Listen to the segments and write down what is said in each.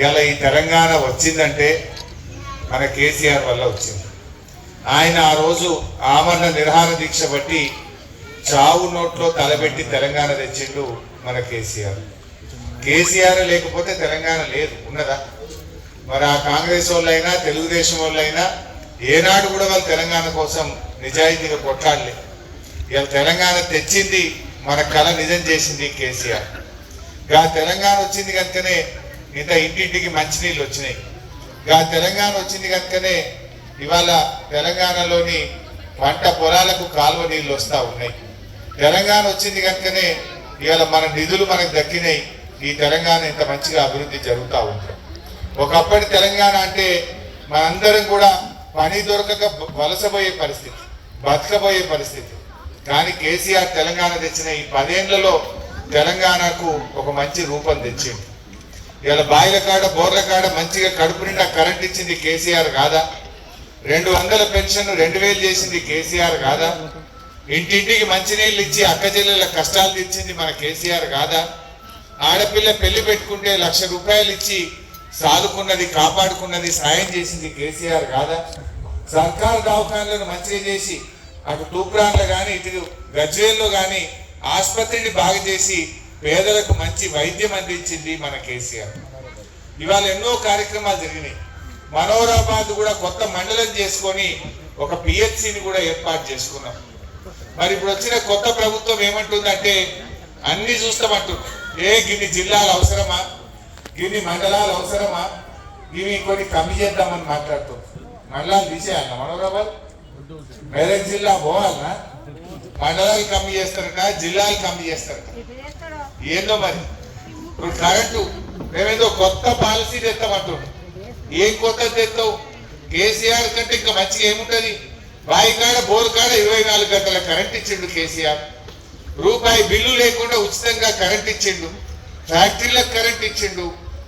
ఇలా ఈ తెలంగాణ వచ్చిందంటే మన కేసీఆర్ వల్ల వచ్చింది. ఆయన ఆ రోజు ఆమరణ నిరాహార దీక్ష బట్టి చావు నోట్లో తలబెట్టి తెలంగాణ తెచ్చిండు మన కేసీఆర్. కేసీఆర్ లేకపోతే తెలంగాణ లేదు, ఉన్నదా? మరి ఆ కాంగ్రెస్ వాళ్ళైనా తెలుగుదేశం వాళ్ళైనా ఏనాడు కూడా వాళ్ళు తెలంగాణ కోసం నిజాయితీగా కొట్లాడలే. ఇలా తెలంగాణ తెచ్చింది, మన కళ నిజం చేసింది కేసీఆర్. గా తెలంగాణ వచ్చింది కనుకనే ఇంత ఇంటింటికి మంచినీళ్ళు వచ్చినాయి. గా తెలంగాణ వచ్చింది కనుకనే ఇవాళ తెలంగాణలోని పంట పొలాలకు కాలువ నీళ్ళు వస్తూ ఉన్నాయి. తెలంగాణ వచ్చింది కనుకనే ఇవాళ మన నిధులు మనకు దక్కినాయి. ఈ తెలంగాణ ఇంత మంచిగా అభివృద్ధి జరుగుతూ ఉంది. ఒకప్పటి తెలంగాణ అంటే మనందరం కూడా పని దొరకక వలసపోయే పరిస్థితి, బతకబోయే పరిస్థితి. కానీ కేసీఆర్ తెలంగాణ తెచ్చిన ఈ 10 ఏళ్లలో తెలంగాణకు ఒక మంచి రూపం తెచ్చింది. ఇలా బాయిల కాడ బోర్ల కాడ మంచిగా కడుపు నిండా కరెంట్ ఇచ్చింది కేసీఆర్ కాదా? 200 పెన్షన్ 2000 చేసింది కేసీఆర్ కాదా? ఇంటింటికి మంచినీళ్ళు ఇచ్చి అక్క చెల్లెల కష్టాలు తీర్చింది మన కేసీఆర్ కాదా? ఆడపిల్ల పెళ్లి పెట్టుకుంటే 1,00,000 రూపాయలు ఇచ్చి సాదుకున్నది, కాపాడుకున్నది, సాయం చేసింది కేసీఆర్ కాదా? సర్కారు దవాఖానాలను మంచిగా చేసి అటు తూప్రాన్లో కానీ ఇటు గజ్వేల్లో కానీ ఆసుపత్రిని బాగా చేసి పేదలకు మంచి వైద్యం అందించింది మన కేసీఆర్. ఇవాళ ఎన్నో కార్యక్రమాలు జరిగినాయి. మనోరాబాద్ కూడా కొత్త మండలం చేసుకొని ఒక పిహెచ్సిని కూడా ఏర్పాటు చేసుకున్నాం. మరి ఇప్పుడు వచ్చిన కొత్త ప్రభుత్వం ఏమంటుందంటే అన్ని చూస్తామంటుంది. గిన్ని జిల్లాలు అవసరమా, గిన్ని మండలాలు అవసరమా, ఇవి కొన్ని కమ్మి చేద్దామని మాట్లాడుతుంది. మండలాలు తీసేయాలన్నా మనోరాబాద్? మెదక్ జిల్లా పోవాలన్నా? మండలాలు కమ్మి చేస్తారట, జిల్లాలు కమ్మి చేస్తారట. ఏందో మరి ఇప్పుడు కరెంటు మేమేదో కొత్త పాలసీ తెస్తామంటుండు. ఏం కొత్త తెస్తావు? కేసీఆర్ కంటే ఇంకా మంచిగా ఏముంటది? బాయి కాడ బోరు కాడ 24 గంటల కరెంట్ ఇచ్చిండు కేసీఆర్. రూపాయి బిల్లు లేకుండా ఉచితంగా కరెంట్ ఇచ్చిండు. ఫ్యాక్టరీలకు కరెంట్ ఇచ్చిండు.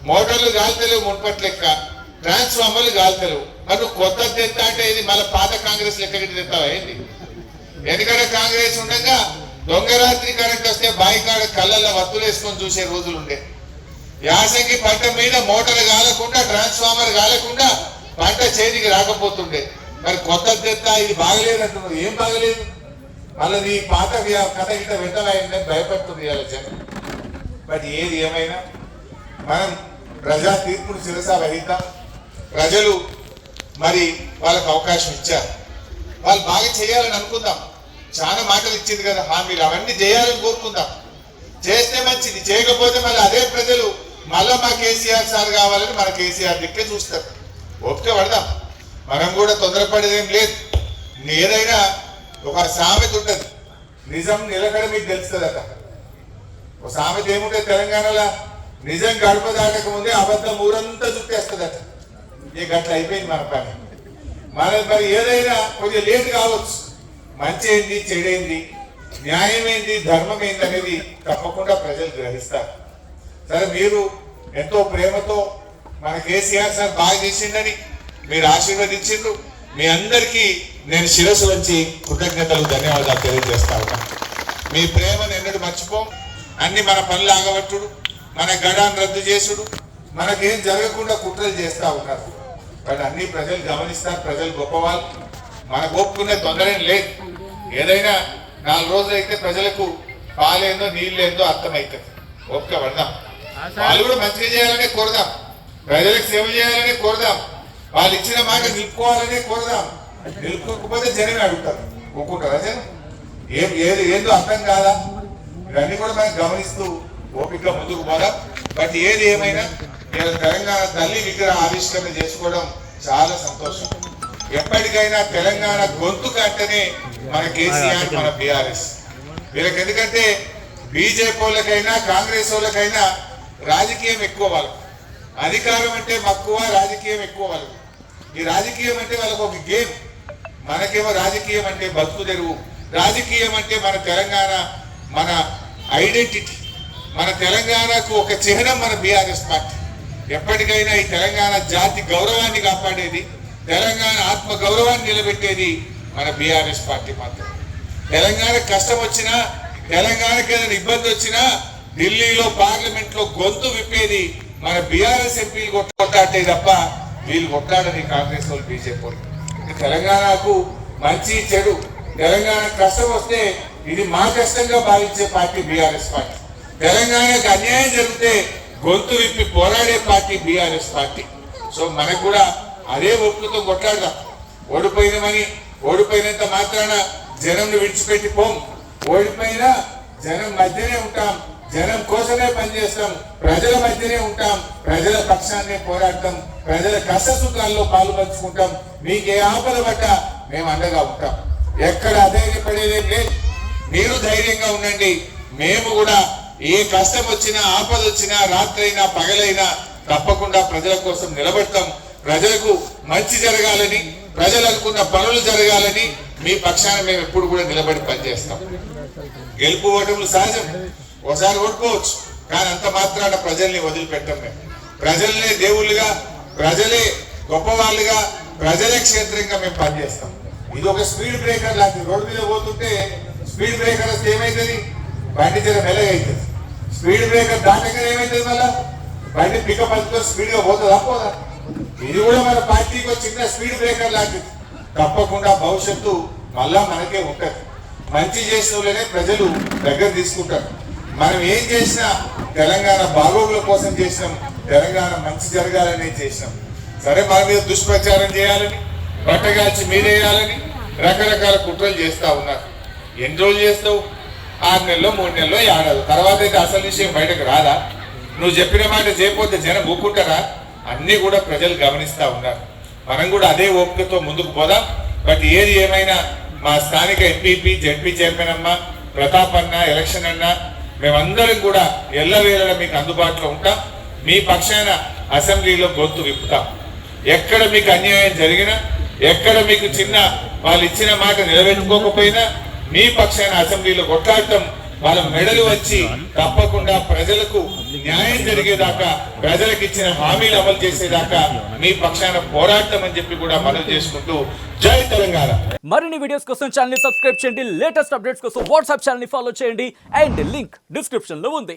మోటార్లు గాల్తలేవు మున్పటి లెక్క, ట్రాన్స్ఫార్మర్లు గాల్తలేవు. మరి నువ్వు కొత్త తెస్తా అంటే ఇది మళ్ళీ పాత కాంగ్రెస్ లెక్క తెస్తావా ఏంటి? ఎందుకంటే కాంగ్రెస్ ఉండగా దొంగరాత్రి కరెంట్ వస్తే బాయి కాడ కళ్ళల్లో వత్తులు వేసుకొని చూసే రోజులు ఉండే. యాసంగి పంట మీద మోటార్ కాలకుండా, ట్రాన్స్ఫార్మర్ కాలకుండా పంట చేతికి రాకపోతుండే. మరి కొత్త తెస్తా ఇది బాగలేదంటున్నారు. ఏం బాగలేదు? మళ్ళీ నీ పాత కథ గిట్ట వెంటనే భయపడుతుంది ఇలా జనం. బట్ ఏది ఏమైనా మనం ప్రజా తీర్పును శిరస వహిద్దాం. ప్రజలు మరి వాళ్ళకు అవకాశం ఇచ్చారు, వాళ్ళు బాగా చేయాలని అనుకుందాం. చాలా మాటలు ఇచ్చింది కదా హామీలు, అవన్నీ చేయాలని కోరుకుందాం. చేస్తే మంచిది, చేయకపోతే మళ్ళీ అదే ప్రజలు మళ్ళీ మా కేసీఆర్ సార్ కావాలని మన కేసీఆర్ దిక్కే చూస్తారు. ఓపిక పడదాం, మనం కూడా తొందరపడేదేం లేదు. ఏదైనా ఒక సామెత ఉంటుంది, నిజం నిలకడ మీకు తెలుస్తుందట. ఒక సామెత ఏముంటుంది తెలంగాణలో, నిజం గడప దాటక ముందే అబద్ధం ఊరంతా చుట్టేస్తుందట. ఈ గట్ల అయిపోయింది మన పని. మరి ఏదైనా కొద్దిగా లేట్ కావచ్చు, మంచి ఏంది చెడేంది, న్యాయం ఏంది ధర్మం ఏంది అనేది తప్పకుండా ప్రజలు గ్రహిస్తారు. సరే, మీరు ఎంతో ప్రేమతో మన కేసీఆర్ సార్ బాగా చేసిండని మీరు ఆశీర్వదించిండ్రు. మీ అందరికీ నేను శిరస్సు వంచి కృతజ్ఞతలు, ధన్యవాదాలు తెలియజేస్తా ఉన్నాను. మీ ప్రేమను ఎన్నడూ మర్చిపోం. అన్ని మన పనులు ఆగబట్టుడు, మన గడాన్ని రద్దు చేసుడు, మనకేం జరగకుండా కుట్రలు చేస్తూ ఉన్నారు. బట్ అన్ని ప్రజలు గమనిస్తారు. ప్రజలు గొప్పవాళ్ళు, మన గొప్పకునే తొందర లేదు. ఏదైనా 4 రోజులు అయితే ప్రజలకు పాలేందో నీళ్ళేందో అర్థమవుతుంది. ఓపిక పడదాం. వాళ్ళు కూడా మంచిగా చేయాలనే కోరదాం, ప్రజలకు సేవ చేయాలనే కోరదాం, వాళ్ళు ఇచ్చిన మాట నిలుపుకోవాలనే కోరదాం. నిలుపుకోకపోతే జనమే అడుగుతారు, ఒప్పుకుంటారా జనం? ఏందో అర్థం కాదా? ఇవన్నీ కూడా మనం గమనిస్తూ ఓపిక ముందుకు పోదాం. బట్ ఏది ఏమైనా తెలంగాణ తల్లి విగ్రహ ఆవిష్కరణ చేసుకోవడం చాలా సంతోషం. ఎప్పటికైనా తెలంగాణ గొంతుకు అంటేనే మన కేసీఆర్, మన బీఆర్ఎస్. వీళ్ళకి ఎందుకంటే బీజేపీ వాళ్ళకైనా కాంగ్రెస్ వాళ్ళకైనా రాజకీయం ఎక్కువ, వాళ్ళకు అధికారం అంటే మక్కువ, రాజకీయం ఎక్కువ వాళ్ళకు. ఈ రాజకీయం అంటే వాళ్ళకు ఒక గేమ్. మనకేమో రాజకీయం అంటే బతుకు తెరువు, రాజకీయం అంటే మన తెలంగాణ, మన ఐడెంటిటీ, మన తెలంగాణకు ఒక చిహ్నం మన బీఆర్ఎస్ పార్టీ. ఎప్పటికైనా ఈ తెలంగాణ జాతి గౌరవాన్ని కాపాడేది, తెలంగాణ ఆత్మ గౌరవాన్ని నిలబెట్టేది మన బీఆర్ఎస్ పార్టీ మాత్రం. తెలంగాణ కష్టం వచ్చినా, తెలంగాణకి ఏదైనా ఇబ్బంది వచ్చినా ఢిల్లీలో పార్లమెంట్ లో గొంతు విప్పేది మన బీఆర్ఎస్ ఎంపీలు కొట్లాడే తప్ప వీళ్ళు కొట్లాడని కాంగ్రెస్ వాళ్ళు బీజేపీ వాళ్ళు. తెలంగాణకు మంచి చెడు, తెలంగాణ కష్టం వస్తే ఇది మా కష్టంగా భావించే పార్టీ బీఆర్ఎస్ పార్టీ. తెలంగాణకు అన్యాయం జరిగితే గొంతు విప్పి పోరాడే పార్టీ బీఆర్ఎస్ పార్టీ. సో మనకు కూడా అదే ఒప్పుతో కొట్లాడదాం. ఓడిపోయినంత మాత్రాన జనంను విడిచిపెట్టి పోం. ఓడిపోయినా జనం మధ్యనే ఉంటాం, జనం కోసమే పనిచేస్తాం, ప్రజల మధ్యనే ఉంటాం, ప్రజల పక్షాన్నే పోరాడతాం, ప్రజల కష్ట సుఖాల్లో పాలు పంచుకుంటాం. మీకు ఏ ఆపద పడ్డా మేము అండగా ఉంటాం. ఎక్కడ అధైర్యపడేదేం లేదు. మీరు ధైర్యంగా ఉండండి. మేము కూడా ఏ కష్టం వచ్చినా, ఆపద వచ్చినా, రాత్రైనా పగలైనా తప్పకుండా ప్రజల కోసం నిలబడతాం. ప్రజలకు మంచి జరగాలని, ప్రజలు అనుకున్న పనులు జరగాలని మీ పక్షాన మేము ఎప్పుడు కూడా నిలబడి పనిచేస్తాం. గెలుపు ఓటములు సహజం, ఒకసారి ఓడిపోవచ్చు, కానీ అంత మాత్రాన ప్రజల్ని వదిలిపెట్టాం. మేము ప్రజల్నే దేవుళ్ళుగా, ప్రజలే గొప్పవాళ్ళుగా, ప్రజలే క్షేత్రంగా మేము పనిచేస్తాం. ఇది ఒక స్పీడ్ బ్రేకర్ లాంటిది. రోడ్డు మీద పోతుంటే స్పీడ్ బ్రేకర్ వస్తే ఏమైతుంది? బండి జర మెల్లగా అవుతుంది. స్పీడ్ బ్రేకర్ దాటగానే ఏమైతుంది? మళ్ళా బండి పికప్ అందుకొని స్పీడ్ గా పోతుందా? పోదా? ఇది కూడా మన పార్టీకి ఒక చిన్న స్పీడ్ బ్రేకర్ లాంటిది. తప్పకుండా భవిష్యత్తు మళ్ళా మనకే ఉంటది. మంచి చేసిన వాళ్ళనే ప్రజలు దగ్గర తీసుకుంటారు. మనం ఏం చేసినా తెలంగాణ బాగోగుల కోసం చేసినాం, తెలంగాణ మంచి జరగాలని చేసినాం. సరే, మన మీద దుష్ప్రచారం చేయాలని, బట్టగాల్చి మీరేయాలని రకరకాల కుట్రలు చేస్తా ఉన్నారు. ఎన్ని రోజులు చేస్తావు? 6 నెలలో, 3 నెలలో, ఏడాది తర్వాత అయితే అసలు విషయం బయటకు రాదా? నువ్వు చెప్పిన మాట చేయకపోతే జనం ఊపుకుంటారా? అన్ని కూడా ప్రజలు గమనిస్తా ఉన్నారు. మనం కూడా అదే ఓపికతో ముందుకు పోదాం. బట్ ఏది ఏమైనా మా స్థానిక ఎంపీపీ, జడ్పీ చైర్మన్ అమ్మ, ప్రతాప్ అన్న, ఎలక్షన్ అన్న, మేమందరం కూడా ఎల్లవేళలా మీకు అందుబాటులో ఉంటాం. మీ పక్షాన అసెంబ్లీలో గొంతు విప్పుతాం. ఎక్కడ మీకు అన్యాయం జరిగినా, ఎక్కడ మీకు చిన్న వాళ్ళు ఇచ్చిన మాట నిలబెట్టుకోకపోయినా మీ పక్షాన అసెంబ్లీలో కొట్లాడటం, వాళ్ళ మెడలు వచ్చి తప్పకుండా ప్రజలకు న్యాయం జరిగేదాకా, ప్రజలకు ఇచ్చిన హామీలు అమలు చేసేదాకా మీ పక్షాన పోరాటం అని చెప్పి కూడా మనం చేసుకుంటూ జై తెలంగాణ. మరిన్ని వీడియోస్ కోసం ఛానల్ ని సబ్స్క్రైబ్ చేయండి. లేటెస్ట్ అప్డేట్స్ కోసం వాట్సాప్ ఛానల్ ని ఫాలో చేయండి. అండ్ లింక్ డిస్క్రిప్షన్ లో ఉంది.